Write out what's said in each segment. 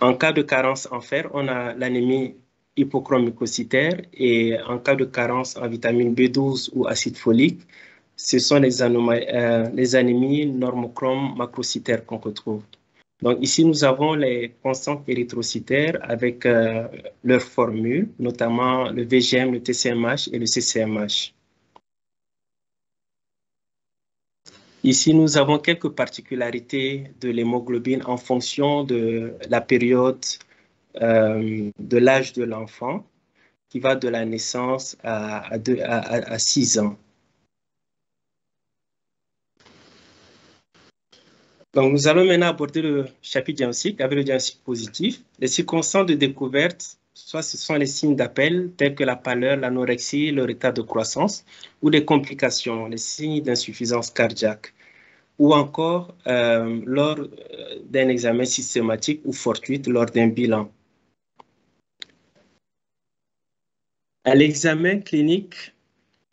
En cas de carence en fer, on a l'anémie hypochromycocytaire et en cas de carence en vitamine B12 ou acide folique, ce sont les anémies normochrome macrocytaires qu'on retrouve. Donc ici, nous avons les constantes érythrocytaires avec leurs formules, notamment le VGM, le TCMH et le CCMH. Ici, nous avons quelques particularités de l'hémoglobine en fonction de la période de l'âge de l'enfant, qui va de la naissance à 6 ans. Donc, nous allons maintenant aborder le chapitre diagnostic avec le diagnostic positif. Les circonstances de découverte, soit ce sont les signes d'appel tels que la pâleur, l'anorexie, le retard de croissance, ou des complications, les signes d'insuffisance cardiaque, ou encore lors d'un examen systématique ou fortuit lors d'un bilan. À l'examen clinique,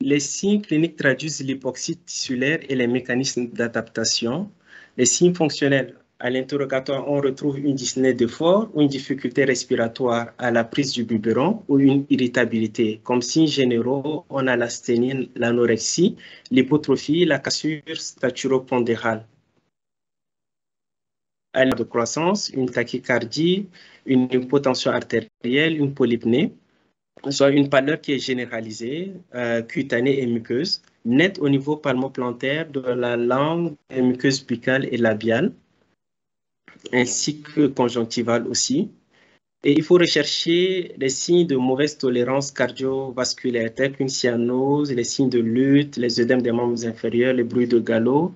les signes cliniques traduisent l'hypoxie tissulaire et les mécanismes d'adaptation. Les signes fonctionnels, à l'interrogatoire, on retrouve une dyspnée d'effort ou une difficulté respiratoire à la prise du biberon ou une irritabilité. Comme signes généraux, on a l'asthénie, l'anorexie, l'hypotrophie, la cassure staturopondérale. À l'état de croissance, une tachycardie, une hypotension artérielle, une polypnée, soit une pâleur qui est généralisée, cutanée et muqueuse, nette au niveau palmoplantaire de la langue, des muqueuses buccales et labiales, ainsi que conjonctivale aussi. Et il faut rechercher les signes de mauvaise tolérance cardiovasculaire, tels qu'une cyanose, les signes de lutte, les œdèmes des membres inférieurs, les bruits de galop,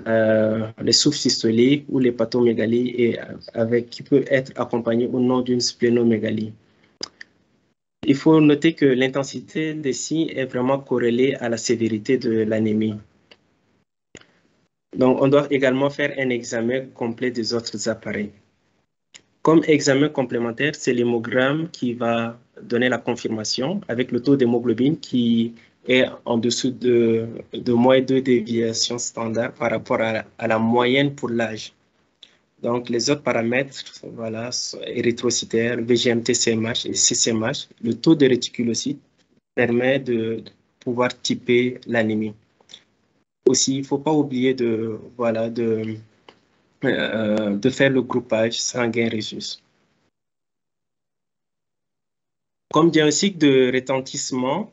les souffles systoliques ou l'hépatomégalie, et qui peut être accompagné ou non d'une splénomégalie. Il faut noter que l'intensité des signes est vraiment corrélée à la sévérité de l'anémie. Donc, on doit également faire un examen complet des autres appareils. Comme examen complémentaire, c'est l'hémogramme qui va donner la confirmation avec le taux d'hémoglobine qui est en dessous de moins 2 déviations standards par rapport à la moyenne pour l'âge. Donc, les autres paramètres, voilà, érythrocytaires, VGM, TCMH et CCMH, le taux de réticulocytes permet de pouvoir typer l'anémie. Aussi, il ne faut pas oublier de faire le groupage sanguin-rhésus. Comme diagnostic de retentissement,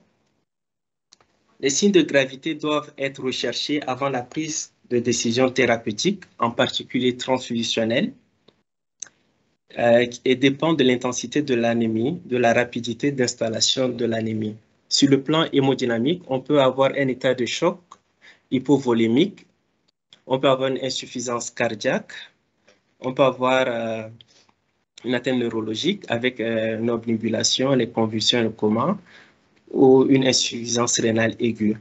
les signes de gravité doivent être recherchés avant la prise de décision thérapeutique, en particulier transfusionnelle, et dépend de l'intensité de l'anémie, de la rapidité d'installation de l'anémie. Sur le plan hémodynamique, on peut avoir un état de choc hypovolémique, on peut avoir une insuffisance cardiaque, on peut avoir une atteinte neurologique avec une obnubilation, les convulsions et le coma, ou une insuffisance rénale aiguë.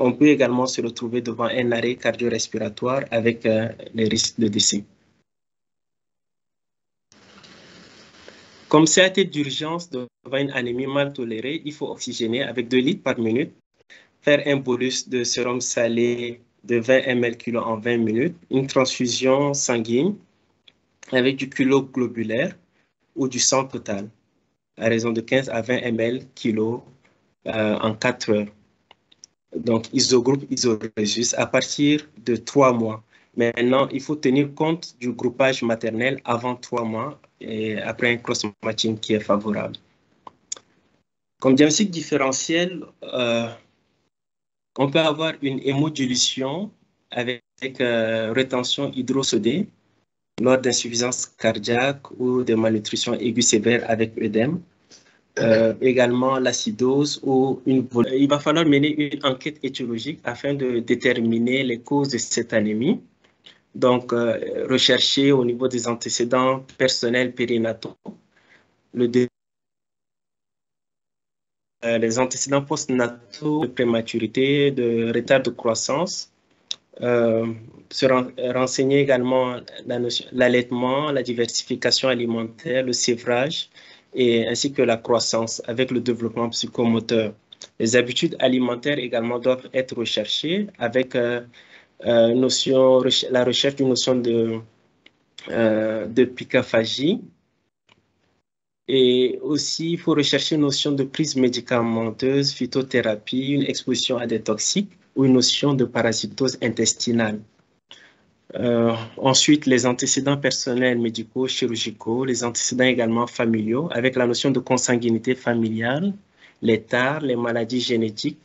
On peut également se retrouver devant un arrêt cardio-respiratoire avec les risques de décès. Comme CAT d'urgence devant une anémie mal tolérée, il faut oxygéner avec 2 litres par minute, faire un bolus de sérum salé de 20 ml/kg en 20 minutes, une transfusion sanguine avec du culot globulaire ou du sang total, à raison de 15 à 20 ml/kg en 4 heures. Donc, isogroupe, isorésus à partir de 3 mois. Maintenant, il faut tenir compte du groupage maternel avant 3 mois et après un cross-matching qui est favorable. Comme diagnostic différentiel, on peut avoir une hémodilution avec rétention hydrosodée lors d'insuffisance cardiaque ou de malnutrition aiguë sévère avec œdème. Également l'acidose ou il va falloir mener une enquête étiologique afin de déterminer les causes de cette anémie. Donc, rechercher au niveau des antécédents personnels périnataux, les antécédents postnataux de prématurité, de retard de croissance, se renseigner également l'allaitement, la diversification alimentaire, le sévrage, ainsi que la croissance avec le développement psychomoteur. Les habitudes alimentaires également doivent être recherchées avec la recherche d'une notion de picaphagie. Et aussi, il faut rechercher une notion de prise médicamenteuse, phytothérapie, une exposition à des toxiques ou une notion de parasitose intestinale. Ensuite, les antécédents personnels, médicaux, chirurgicaux, les antécédents également familiaux, avec la notion de consanguinité familiale, les tares, les maladies génétiques,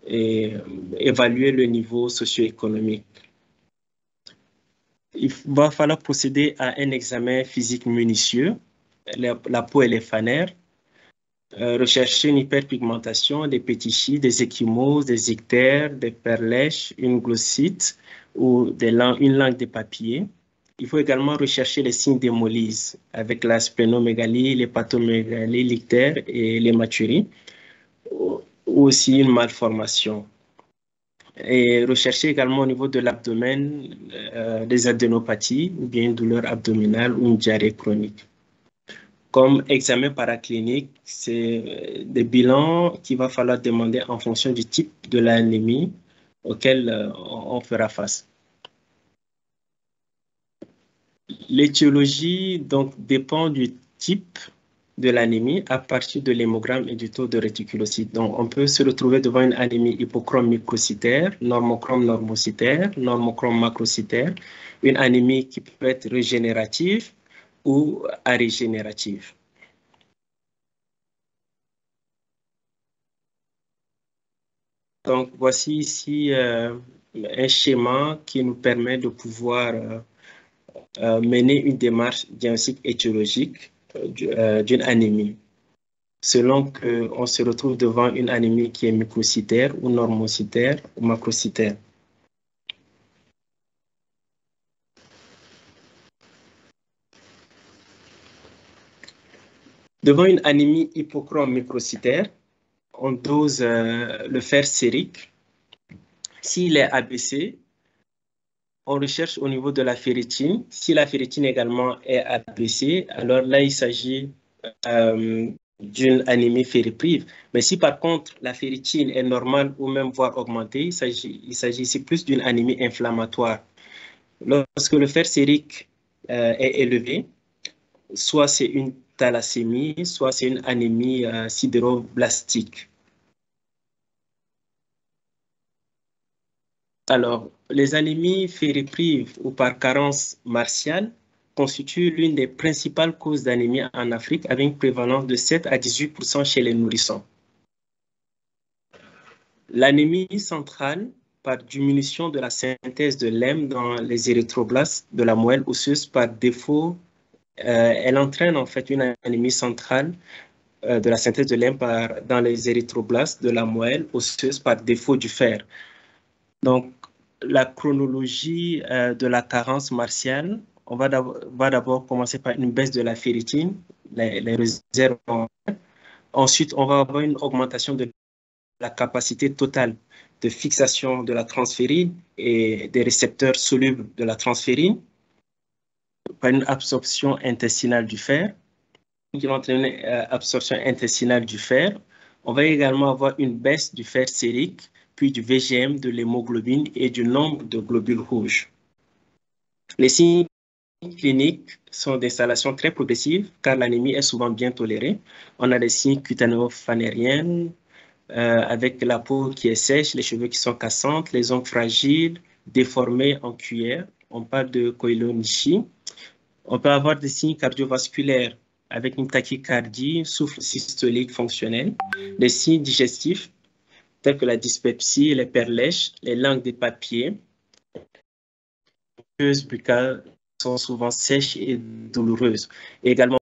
et évaluer le niveau socio-économique. Il va falloir procéder à un examen physique minutieux, la peau et les fanères, rechercher une hyperpigmentation, des pétichies, des ecchymoses, des ictères, des perlèches, une glossite ou une langue de papier. Il faut également rechercher les signes d'hémolyse avec la splénomégalie, l'hépatomégalie, l'ictère et l'hématurie, ou aussi une malformation. Et rechercher également au niveau de l'abdomen des adénopathies ou bien une douleur abdominale ou une diarrhée chronique. Comme examen paraclinique, c'est des bilans qu'il va falloir demander en fonction du type de l'anémie auquel on fera face. L'étiologie donc dépend du type de l'anémie à partir de l'hémogramme et du taux de réticulocytes. Donc, on peut se retrouver devant une anémie hypochrome microcytaire, normochrome normocytaire, normochrome macrocytaire, une anémie qui peut être régénérative ou arégénérative. Donc, voici ici un schéma qui nous permet de pouvoir mener une démarche diagnostique étiologique d'une anémie. Selon qu'on se retrouve devant une anémie qui est microcytaire ou normocytaire ou macrocytaire. Devant une anémie hypochrome microcytaire, on dose le fer sérique. S'il est abaissé, on recherche au niveau de la ferritine. Si la ferritine également est abaissée, alors là, il s'agit d'une anémie ferriprive. Mais si par contre la ferritine est normale ou même voire augmentée, il s'agit ici plus d'une anémie inflammatoire. Lorsque le fer sérique est élevé, soit c'est une thalassémie, soit c'est une anémie sidéroblastique. Alors, les anémies ferriprives ou par carence martiale constituent l'une des principales causes d'anémie en Afrique avec une prévalence de 7 à 18% chez les nourrissons. L'anémie centrale, par diminution de la synthèse de l'hème dans les érythroblastes de la moelle osseuse par défaut, elle entraîne en fait une anémie centrale de la synthèse de l'hème dans les érythroblastes de la moelle osseuse par défaut du fer. Donc, la chronologie de la carence martiale, on va d'abord commencer par une baisse de la ferritine, les réserves. Ensuite, on va avoir une augmentation de la capacité totale de fixation de la transférine et des récepteurs solubles de la transférine par une absorption intestinale du fer, qui va entraîner absorption intestinale du fer. On va également avoir une baisse du fer sérique, puis du VGM, de l'hémoglobine et du nombre de globules rouges. Les signes cliniques sont d'installation très progressive car l'anémie est souvent bien tolérée. On a des signes cutanéo-fanériens avec la peau qui est sèche, les cheveux qui sont cassantes, les ongles fragiles, déformés en cuillère. On parle de koilonishi. On peut avoir des signes cardiovasculaires avec une tachycardie, souffle systolique fonctionnel, des signes digestifs tels que la dyspepsie, les perlèches, les langues des papiers, les muqueuses buccales sont souvent sèches et douloureuses. Et également